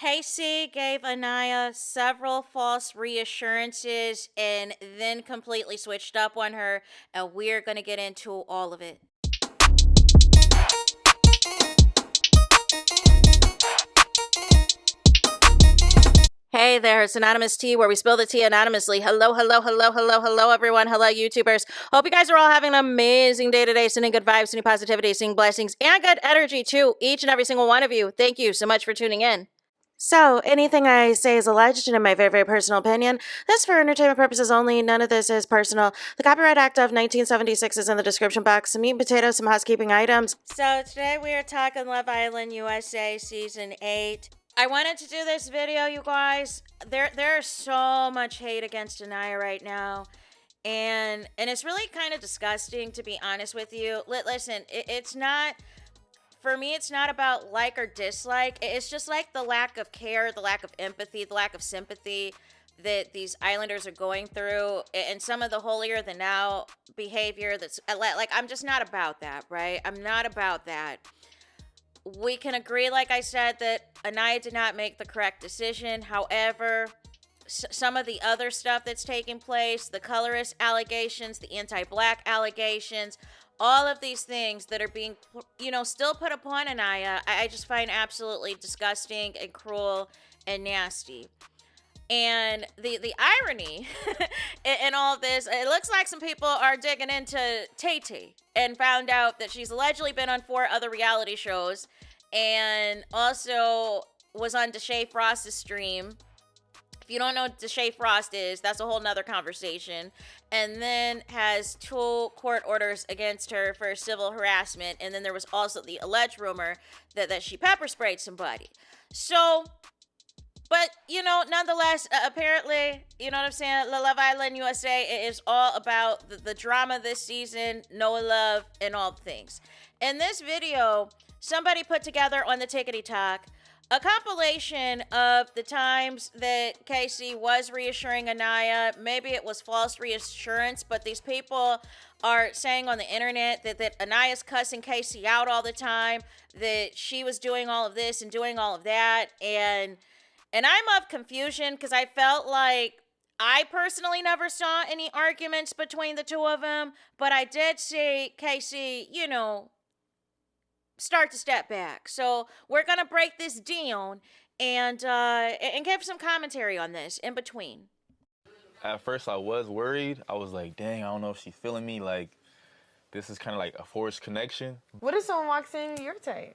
Casey gave Anaya several false reassurances and then completely switched up on her, and we're going to get into all of it. Hey there, it's Anonymous Tea, where we spill the tea anonymously. Hello, hello, hello, hello, hello, everyone. Hello, YouTubers. Hope you guys are all having an amazing day today, sending good vibes, sending positivity, sending blessings, and good energy to each and every single one of you. Thank you so much for tuning in. So, anything I say is alleged and in my very, very personal opinion. This is for entertainment purposes only. None of this is personal. The Copyright Act of 1976 is in the description box. Some meat and potatoes, some housekeeping items. So, today we are talking Love Island USA Season 8. I wanted to do this video, you guys. There's so much hate against Anaya right now. And it's really kind of disgusting, to be honest with you. Listen, it's not... For me, it's not about like or dislike. It's just like the lack of care, the lack of empathy, the lack of sympathy that these islanders are going through, and some of the holier than thou behavior that's like, I'm just not about that, right? I'm not about that. We can agree, like I said, that Anaya did not make the correct decision. However, some of the other stuff that's taking place, the colorist allegations, the anti-black allegations, all of these things that are being, still put upon Anaya, I just find absolutely disgusting and cruel and nasty. And the irony in all of this, it looks like some people are digging into Tay and found out that she's allegedly been on 4 other reality shows and also was on Deshae Frost's stream. If you don't know what Deshae Frost is, that's a whole nother conversation. And then has 2 court orders against her for civil harassment. And then there was also the alleged rumor that she pepper sprayed somebody. So, but, nonetheless, apparently, you know what I'm saying? Love Island USA, it is all about the drama this season, Noah Love, and all the things. In this video, somebody put together on the Tickety Talk a compilation of the times that Casey was reassuring Anaya. Maybe it was false reassurance, but these people are saying on the internet that Anaya's cussing Casey out all the time, that she was doing all of this and doing all of that. And I'm of confusion because I felt like I personally never saw any arguments between the two of them, but I did see Casey, start to step back. So we're gonna break this down and give some commentary on this in between. At first I was worried. I was like, dang, I don't know if she's feeling me. Like, this is kind of like a forced connection. What if someone walks in your type?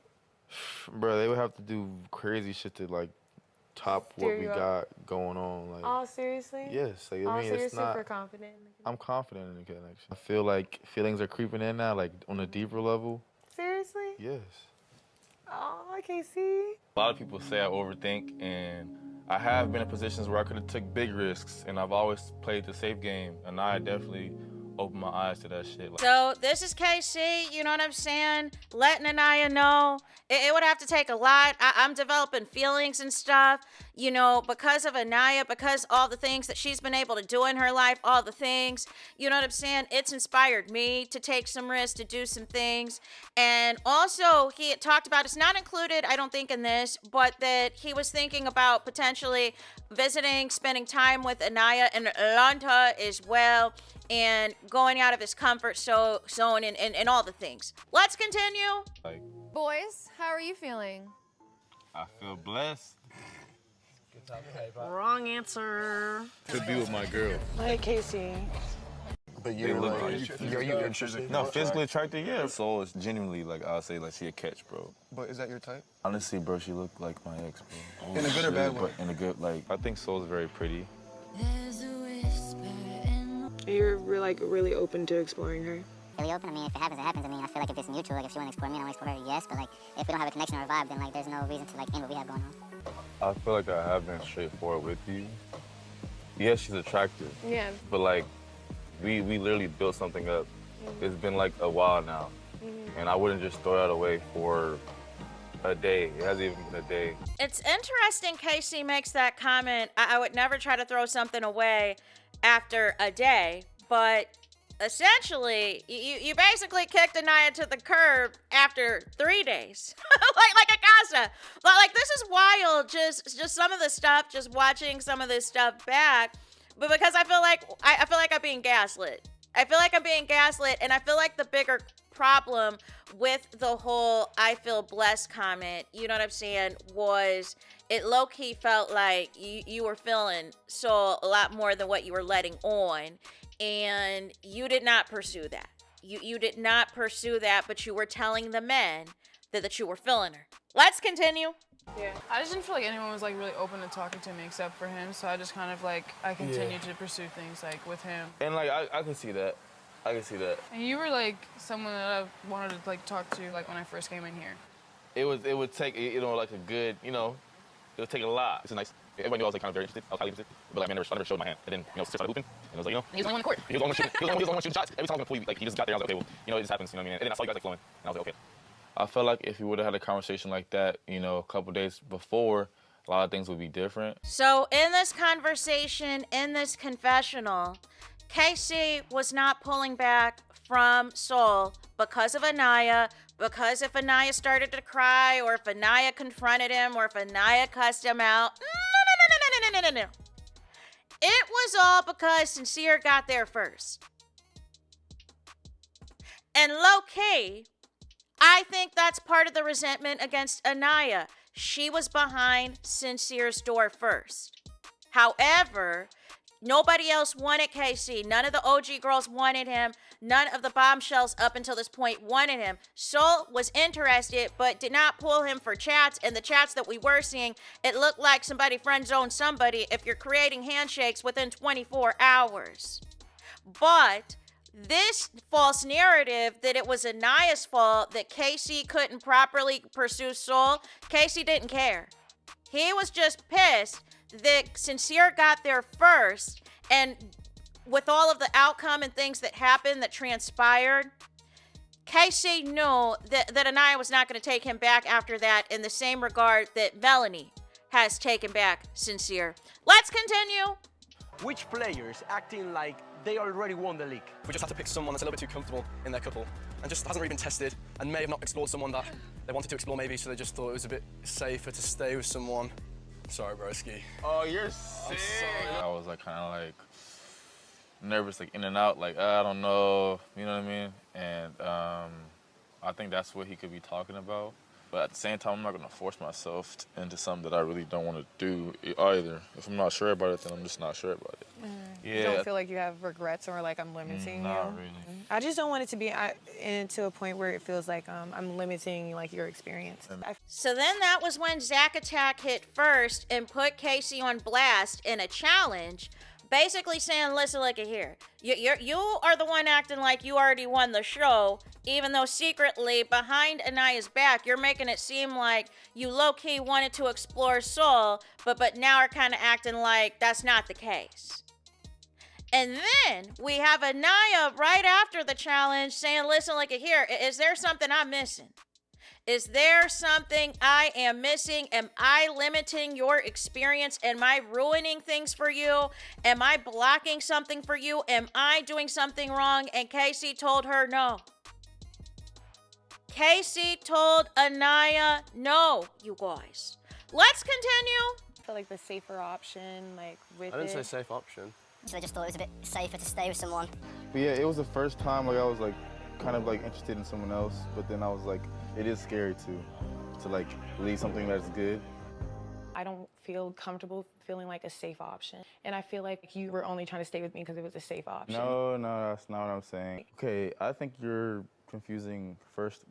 Bro, they would have to do crazy shit to like top what we got going on. Like, oh, seriously? Yes. Like, I mean, so you're it's not. super confident. I'm confident in the connection. I feel like feelings are creeping in now, like on a deeper level. Seriously? Yes. Oh, I can't see. A lot of people say I overthink, and I have been in positions where I could have took big risks, and I've always played the safe game, and I definitely opened my eyes to that shit. So this is KC, you know what I'm saying? Letting Anaya know. It would have to take a lot. I'm developing feelings and stuff, because of Anaya, because all the things that she's been able to do in her life, all the things, you know what I'm saying? It's inspired me to take some risks, to do some things. And also, he had talked about, it's not included, I don't think, in this, but that he was thinking about potentially visiting, spending time with Anaya in Atlanta as well, and going out of his comfort zone and all the things. Let's continue. Boys, how are you feeling? I feel blessed. Wrong answer. To be with my girl. Hey, Casey. But They look are you physically attracted, yeah. Soul is genuinely, I'll say, she a catch, bro. But is that your type? Honestly, bro, she looked like my ex, bro. In a good or bad way? In a good, I think Soul's very pretty. You're really open to exploring her? Really open. I mean, if it happens, it happens. I mean, I feel like if it's mutual, if she wants to explore me and I want to explore her, yes. But if we don't have a connection or a vibe, then there's no reason to end what we have going on. I feel like I have been straightforward with you. Yes, she's attractive. Yeah. But we literally built something up. It's been a while now. And I wouldn't just throw that away for a day. It hasn't even been a day. It's interesting Casey makes that comment. I would never try to throw something away after a day, but essentially, you basically kicked Anaya to the curb after 3 days, like a casa. But like this is wild. Just some of the stuff. Just watching some of this stuff back, but because I feel like I'm being gaslit. I feel like I'm being gaslit, and I feel like the bigger problem with the whole "I feel blessed" comment, you know what I'm saying, was it low-key felt like you were feeling so a lot more than what you were letting on, and you did not pursue that. You did not pursue that, but you were telling the men that you were feeling her. Let's continue. Yeah. I just didn't feel like anyone was like really open to talking to me except for him, so I just kind of like, I continued to pursue things like with him. And like I can see that. I can see that. And you were like someone that I wanted to like talk to like when I first came in here. It would take, you know, like a good, you know, it would take a lot. It's a nice. Everybody knew I was like kind of very interested. I was highly interested, but like I never showed my hand. And then you know, started hooping, and I was like, you know, He was the only one in the court. he was the only one shooting shots. Every time I was gonna pull, like he just got there. I was like, okay, well, you know, it just happens. You know what I mean? And then I saw you guys like flowing, and I was like, okay. I felt like if we would have had a conversation like that, you know, a couple days before, a lot of things would be different. So in this conversation, in this confessional, Casey was not pulling back from Soul because of Anaya, because if Anaya started to cry, or if Anaya confronted him, or if Anaya cussed him out. No. It was all because Sincere got there first. And low-key, I think that's part of the resentment against Anaya. She was behind Sincere's door first. However, nobody else wanted Casey. None of the OG girls wanted him. None of the bombshells up until this point wanted him. Soul was interested, but did not pull him for chats. And the chats that we were seeing, it looked like somebody friend-zoned somebody if you're creating handshakes within 24 hours. But this false narrative that it was Anaya's fault that Casey couldn't properly pursue Soul, Casey didn't care. He was just pissed that Sincere got there first, and with all of the outcome and things that happened that transpired, Casey knew that Anaya was not going to take him back after that in the same regard that Melanie has taken back Sincere. Let's continue. Which players acting like they already won the league? We just have to pick someone that's a little bit too comfortable in their couple and just hasn't really been tested and may have not explored someone that they wanted to explore maybe, so they just thought it was a bit safer to stay with someone. Sorry, broski. Oh, you're sick. I was like kind of like nervous, like in and out, like I don't know, you know what I mean? And I think that's what he could be talking about. But at the same time, I'm not gonna force myself into something that I really don't want to do either. If I'm not sure about it, then I'm just not sure about it. You don't feel like you have regrets or like I'm limiting you? Not really. I just don't want it to be into a point where it feels like I'm limiting like your experience. So then that was when Zack Attack hit first and put Casey on blast in a challenge, basically saying, listen, look at here. You are the one acting like you already won the show, even though secretly behind Anaya's back, you're making it seem like you low-key wanted to explore Soul, but now are kind of acting like that's not the case. And then we have Anaya right after the challenge saying, listen, look at here. Is there something I'm missing? Is there something I am missing? Am I limiting your experience? Am I ruining things for you? Am I blocking something for you? Am I doing something wrong? And Casey told her no. Casey told Anaya no, you guys. Let's continue. I feel like the safer option, like with I didn't say safe option. So I just thought it was a bit safer to stay with someone. But yeah, it was the first time like I was like kind of like interested in someone else, but then I was like, it is scary to like leave something that's good. I don't feel comfortable feeling like a safe option. And I feel like you were only trying to stay with me because it was a safe option. No, that's not what I'm saying. Okay, I think you're confusing first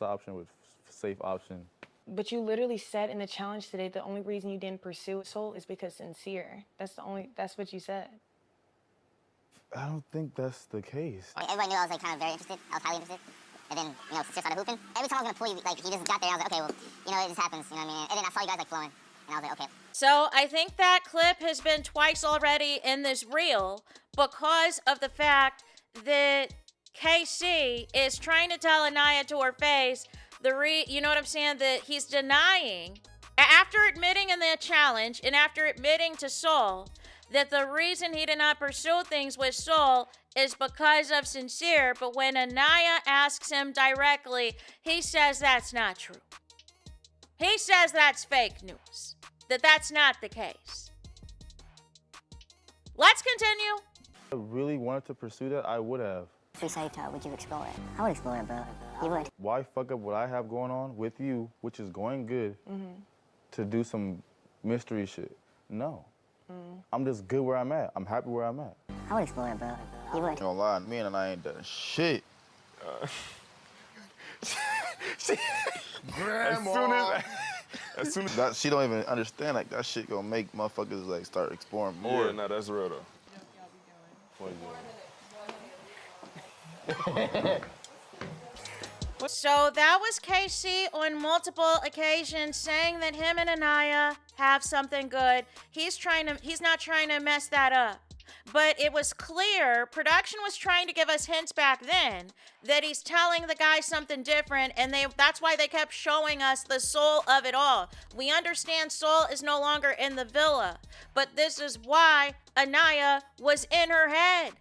option with safe option. But you literally said in the challenge today the only reason you didn't pursue Soul is because Sincere. That's what you said. I don't think that's the case. Everybody knew I was like kind of very interested. I was highly interested. And then, you know, Sincere started hooping. Every time I was gonna pull you, like he just got there, I was like, okay, well, you know, it just happens, you know what I mean? And then I saw you guys like flowing, and I was like, okay. So I think that clip has been twice already in this reel because of the fact that KC is trying to tell Anaya to her face you know what I'm saying, that he's denying, after admitting in the challenge and after admitting to Soul, that the reason he did not pursue things with Soul is because of Sincere, but when Anaya asks him directly, he says that's not true. He says that's fake news, that that's not the case. Let's continue. If I really wanted to pursue that, I would have. If we saw each other, would you explore it? I would explore it, bro. You would. Why fuck up what I have going on with you, which is going good, to do some mystery shit? No. I'm just good where I'm at. I'm happy where I'm at. I would explore it, bro. You would. Don't lie, me and I ain't done shit. Grandma. As soon as That she don't even understand, like, that shit gonna make motherfuckers, like, start exploring more. Yeah, no, that's real though. So that was KC on multiple occasions saying that him and Anaya have something good. He's not trying to mess that up. But it was clear, production was trying to give us hints back then that he's telling the guy something different, and that's why they kept showing us the soul of it all. We understand Soul is no longer in the villa, but this is why Anaya was in her head.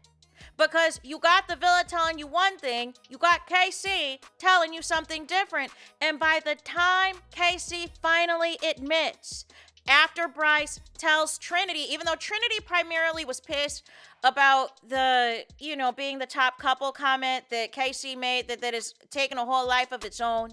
Because you got the villa telling you one thing, you got KC telling you something different, and by the time KC finally admits, after Bryce tells Trinity, even though Trinity primarily was pissed about the, being the top couple comment that KC made that has taken a whole life of its own.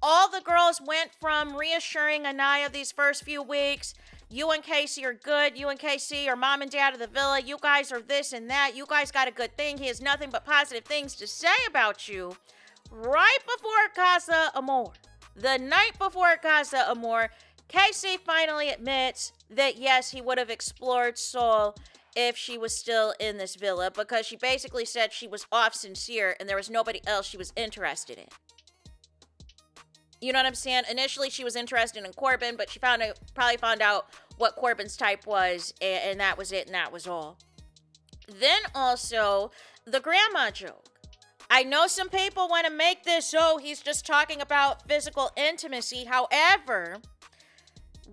All the girls went from reassuring Anaya these first few weeks, you and Casey are good, you and Casey are mom and dad of the villa, you guys are this and that, you guys got a good thing, he has nothing but positive things to say about you. Right before Casa Amor, the night before Casa Amor, Casey finally admits that yes, he would have explored Soul if she was still in this villa, because she basically said she was off Sincere and there was nobody else she was interested in. You know what I'm saying? Initially, she was interested in Corbin, but she probably found out what Corbin's type was, and that was it, and that was all. Then also, the grandma joke. I know some people want to make this, he's just talking about physical intimacy. However,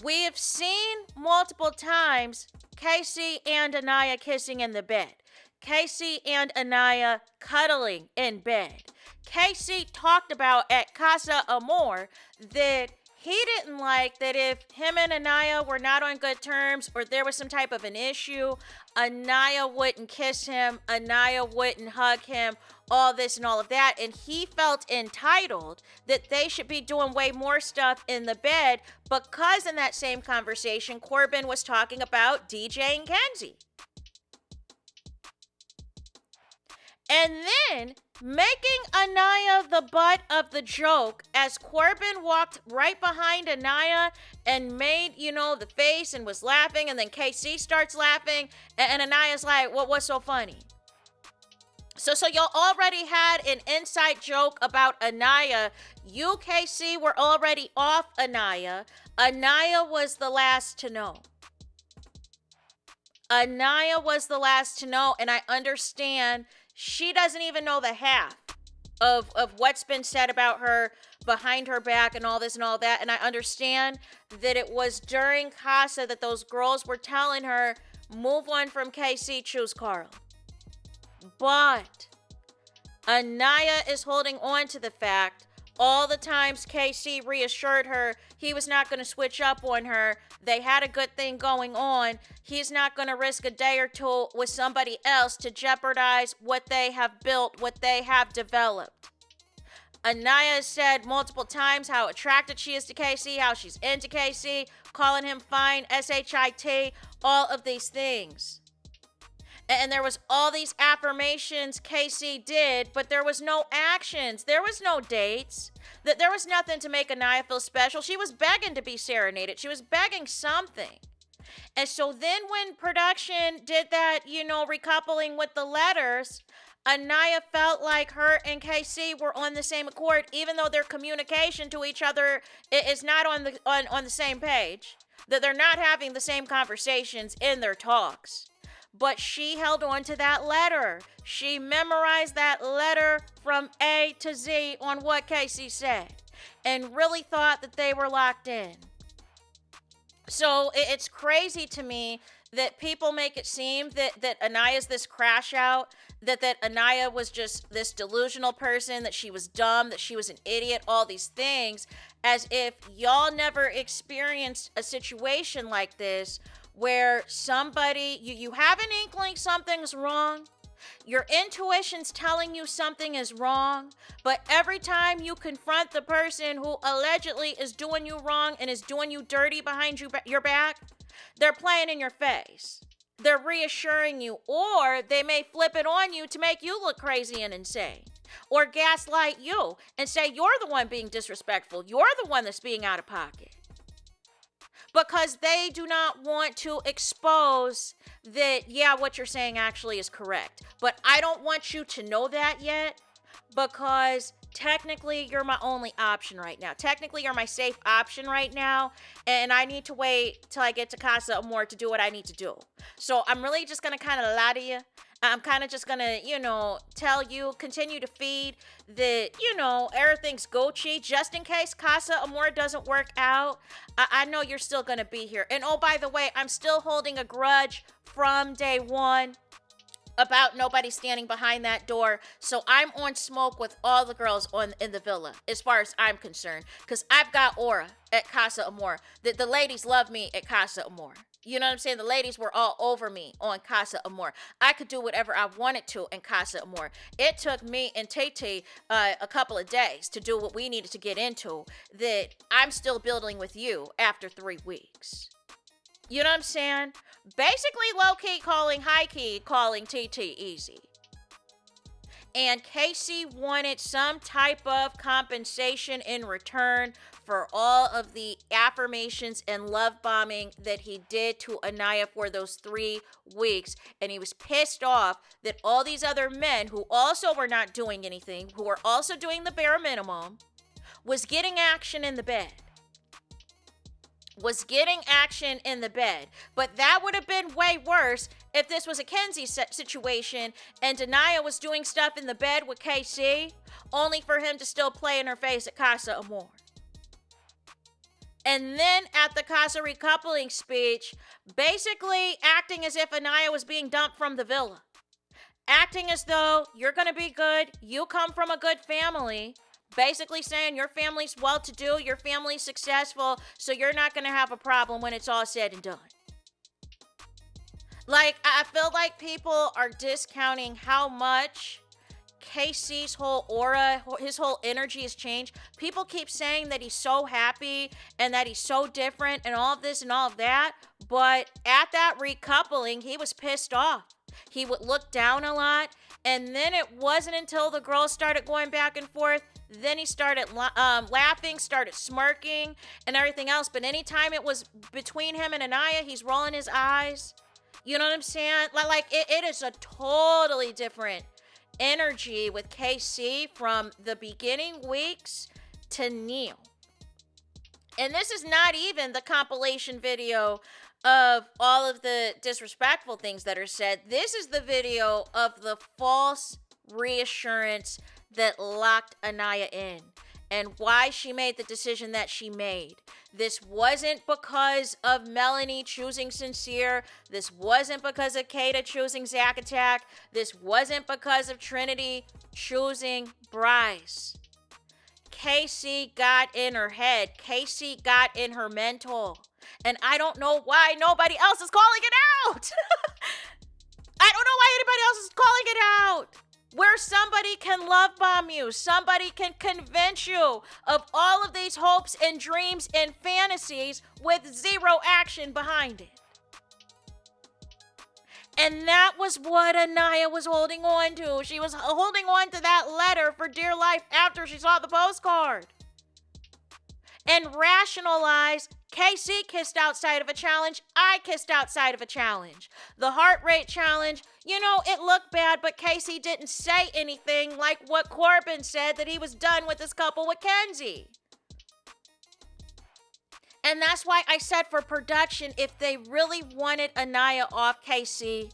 we have seen multiple times Casey and Anaya kissing in the bed. Casey and Anaya cuddling in bed. Casey talked about at Casa Amor that he didn't like that if him and Anaya were not on good terms or there was some type of an issue, Anaya wouldn't kiss him, Anaya wouldn't hug him, all this and all of that. And he felt entitled that they should be doing way more stuff in the bed because in that same conversation, Corbin was talking about DJ and Kenzie. And then making Anaya the butt of the joke as Corbin walked right behind Anaya and made, the face and was laughing. And then KC starts laughing and Anaya's like, what's so funny? So y'all already had an inside joke about Anaya. You, KC, were already off Anaya. Anaya was the last to know. Anaya was the last to know, and I understand she doesn't even know the half of what's been said about her behind her back and all this and all that. And I understand that it was during Casa that those girls were telling her, move on from KC, choose Carl. But Anaya is holding on to the fact all the times KC reassured her he was not going to switch up on her. They had a good thing going on. He's not going to risk a day or two with somebody else to jeopardize what they have built, what they have developed. Anaya said multiple times how attracted she is to KC, how she's into KC, calling him fine, SHIT, all of these things. And there was all these affirmations Casey did, but there was no actions. There was no dates. There was nothing to make Anaya feel special. She was begging to be serenaded. She was begging something. And so then when production did that, recoupling with the letters, Anaya felt like her and KC were on the same accord, even though their communication to each other is not on the same page, that they're not having the same conversations in their talks. But she held on to that letter. She memorized that letter from A to Z on what Casey said and really thought that they were locked in. So it's crazy to me that people make it seem that Anaya's this crash out, that Anaya was just this delusional person, that she was dumb, that she was an idiot, all these things, as if y'all never experienced a situation like this where somebody, you have an inkling something's wrong, your intuition's telling you something is wrong, but every time you confront the person who allegedly is doing you wrong and is doing you dirty behind your back, they're playing in your face. They're reassuring you, or they may flip it on you to make you look crazy and insane, or gaslight you and say you're the one being disrespectful. You're the one that's being out of pocket. Because they do not want to expose that, yeah, what you're saying actually is correct. But I don't want you to know that yet, because technically you're my only option right now. Technically you're my safe option right now, and I need to wait till I get to Casa Amor to do what I need to do. So I'm really just going to kind of lie to you. I'm kind of just going to, tell you, continue to feed that, everything's Gucci, just in case Casa Amor doesn't work out. I know you're still going to be here. And oh, by the way, I'm still holding a grudge from day one about nobody standing behind that door. So I'm on smoke with all the girls in the villa, as far as I'm concerned, because I've got aura at Casa Amor. The ladies love me at Casa Amor. You know what I'm saying? The ladies were all over me on Casa Amor. I could do whatever I wanted to in Casa Amor. It took me and Tay a couple of days to do what we needed to get into, that I'm still building with you after 3 weeks. You know what I'm saying? Basically low-key calling, high-key calling TT easy. And Casey wanted some type of compensation in return for all of the affirmations and love bombing that he did to Anaya for those 3 weeks. And he was pissed off that all these other men who also were not doing anything, who were also doing the bare minimum, was getting action in the bed. But that would have been way worse if this was a Kenzie situation and Anaya was doing stuff in the bed with KC, only for him to still play in her face at Casa Amor. And then at the Casa recoupling speech, basically acting as if Anaya was being dumped from the villa. Acting as though you're going to be good, you come from a good family. Basically saying your family's well-to-do, your family's successful, so you're not going to have a problem when it's all said and done. Like, I feel like people are discounting how much KC's whole aura, his whole energy has changed. People keep saying that he's so happy and that he's so different and all of this and all of that, but at that recoupling, he was pissed off. He would look down a lot, and then it wasn't until the girls started going back and forth, then he started laughing, started smirking, and everything else. But anytime it was between him and Anaya, he's rolling his eyes. You know what I'm saying? Like it is a totally different energy with KC from the beginning weeks to Neil. And this is not even the compilation video of all of the disrespectful things that are said. This is the video of the false reassurance that locked Anaya in and why she made the decision that she made. This wasn't because of Melanie choosing Sincere. This wasn't because of Kata choosing Zack Attack. This wasn't because of Trinity choosing Bryce. Casey got in her head. Casey got in her mental. And I don't know why nobody else is calling it out. I don't know why anybody else is calling it out. Where somebody can love bomb you, somebody can convince you of all of these hopes and dreams and fantasies with zero action behind it. And that was what Anaya was holding on to. She was holding on to that letter for dear life after she saw the postcard. And rationalize, KC kissed outside of a challenge, I kissed outside of a challenge. The heart rate challenge, it looked bad, but Casey didn't say anything like what Corbin said, that he was done with this couple with Kenzie. And that's why I said for production, if they really wanted Anaya off KC,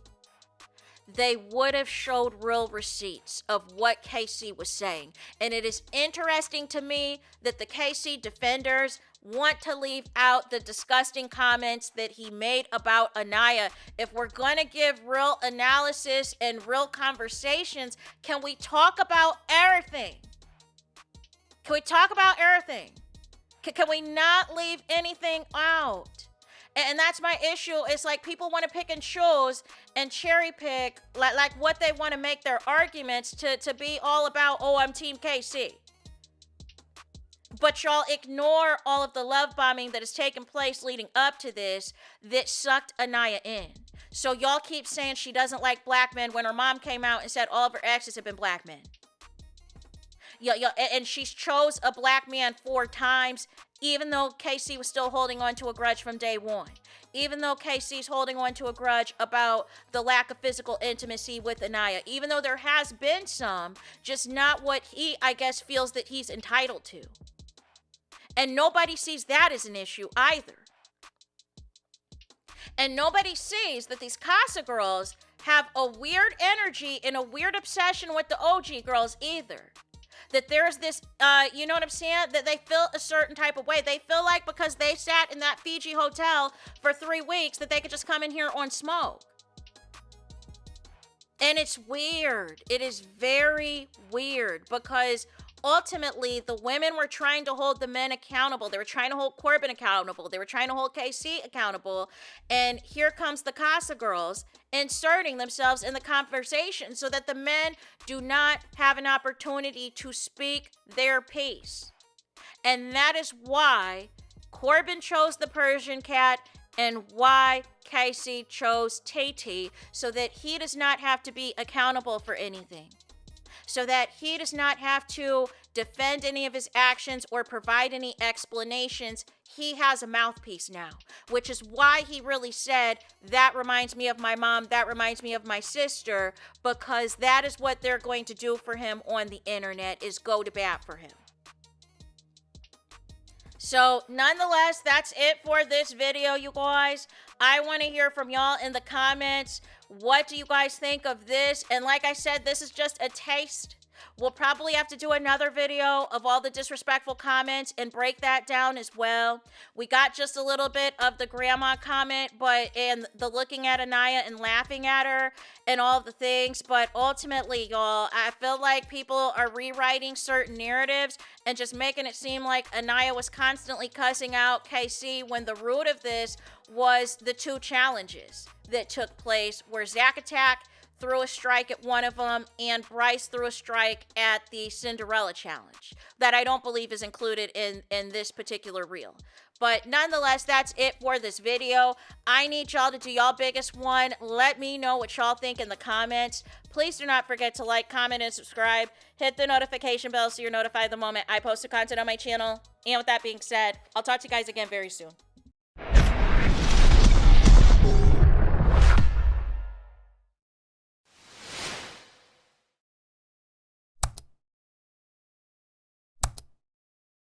they would have showed real receipts of what KC was saying. And it is interesting to me that the KC defenders want to leave out the disgusting comments that he made about Anaya. If we're going to give real analysis and real conversations, can we talk about everything? Can we talk about everything? Can we not leave anything out? And that's my issue. It's like people want to pick and choose and cherry pick like what they want to make their arguments to be all about, oh, I'm Team KC. But y'all ignore all of the love bombing that has taken place leading up to this that sucked Anaya in. So y'all keep saying she doesn't like black men when her mom came out and said all of her exes have been black men. Yeah, and she's chose a black man 4 times, even though KC was still holding on to a grudge from day one. Even though KC's holding on to a grudge about the lack of physical intimacy with Anaya. Even though there has been some, just not what he, I guess, feels that he's entitled to. And nobody sees that as an issue either. And nobody sees that these Casa girls have a weird energy and a weird obsession with the OG girls either. That there's this, you know what I'm saying? That they feel a certain type of way. They feel like because they sat in that Fiji hotel for 3 weeks that they could just come in here on smoke. And it's weird. It is very weird because ultimately the women were trying to hold the men accountable. They were trying to hold Corbin accountable. They were trying to hold KC accountable. And here comes the Casa girls inserting themselves in the conversation so that the men do not have an opportunity to speak their piece. And that is why Corbin chose the Persian cat and why KC chose Tati, so that he does not have to be accountable for anything. So that he does not have to defend any of his actions or provide any explanations. He has a mouthpiece now, which is why he really said, that reminds me of my mom, that reminds me of my sister, because that is what they're going to do for him on the internet, is go to bat for him. So, nonetheless, that's it for this video, you guys. I want to hear from y'all in the comments. What do you guys think of this? And like I said, this is just a taste. We'll probably have to do another video of all the disrespectful comments and break that down as well. We got just a little bit of the grandma comment, and the looking at Anaya and laughing at her and all the things. But ultimately, y'all, I feel like people are rewriting certain narratives and just making it seem like Anaya was constantly cussing out KC when the root of this was the 2 challenges that took place, where Zack Attack threw a strike at one of them and Bryce threw a strike at the Cinderella challenge that I don't believe is included in this particular reel. But nonetheless, that's it for this video. I need y'all to do y'all biggest one. Let me know what y'all think in the comments. Please do not forget to like, comment, and subscribe. Hit the notification bell so you're notified the moment I post content on my channel. And with that being said, I'll talk to you guys again very soon.